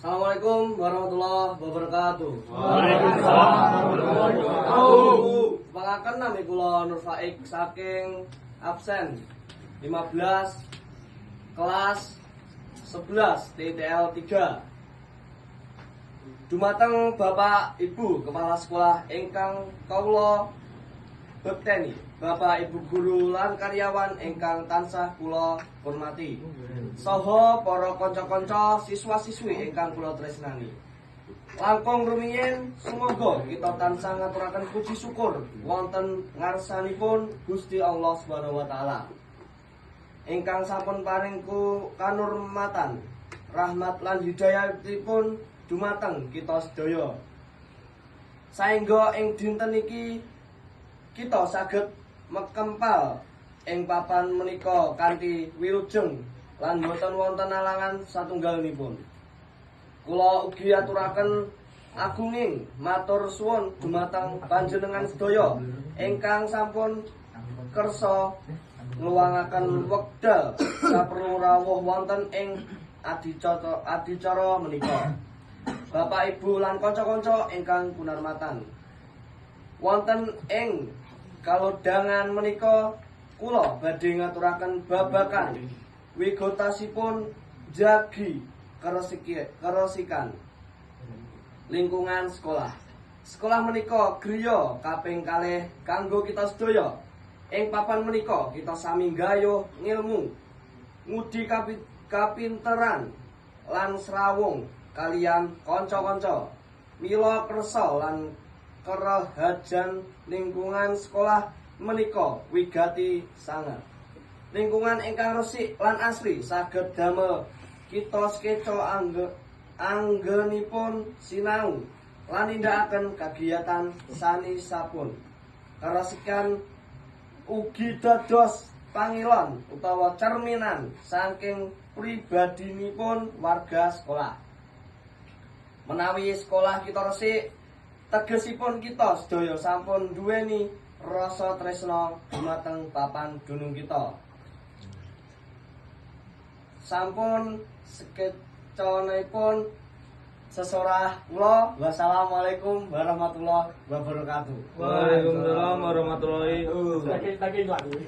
Assalamualaikum warahmatullahi wabarakatuh. Waalaikumsalam warahmatullahi wabarakatuh. Pangaken nami kula Nur Faik saking absen 15 kelas 11 TTL 3. Dumateng Bapak Ibu Kepala Sekolah ingkang kawula bekteni, Bapak Ibu guru lan karyawan ingkang tansah kula hormati, saha para kanca-kanca siswa-siswi ingkang kula tresnani. Langkung rumiyin sumangga kita tansah ngaturaken puji syukur wonten ngarsanipun Gusti Allah Subhanahu wa taala ingkang sampun paring kanurmatan, rahmat lan hidayahipun dumateng kita sedaya. Saengga ing dinten iki kita saged mekempal ing papan menika kanthi wilujeng lan boten wonten alangan satunggalipun. Kula ugi aturaken agunging matur suwun dumateng panjenengan sedaya ingkang sampun kersa ngluwangaken wekdal saperlu rawuh wonten ing adicara menika. Bapak Ibu lan kanca-kanca ingkang kunarmatan, wonten ing kalodhangan menika kula badhe ngaturaken babagan wigotasipun jagi keresikan lingkungan sekolah. Sekolah menika griya kaping kalih kanggo kita sedaya. Ing papan menika kita sami nggayuh ngilmu, ngudi kapinteran lan srawung kalian kanca-kanca. Mila kersa lan kerahajan lingkungan sekolah menika wigati sanget. Lingkungan ingkang resik lan asri saged damel kita sekeca anggenipun sinau lan nindakaken kagiyatan sanesipun. Keresikan ugi dados pangilon utawa cerminan saking pribadinipun warga sekolah. Menawi sekolah kita resik, tegesipun kita sedaya sampun duweni rasa tresna dumateng papan dunung kita. Sampun sekecanipun sesorah kula. Wassalamualaikum warahmatullahi wabarakatuh. Waalaikumsalam warahmatullahi wabarakatuh.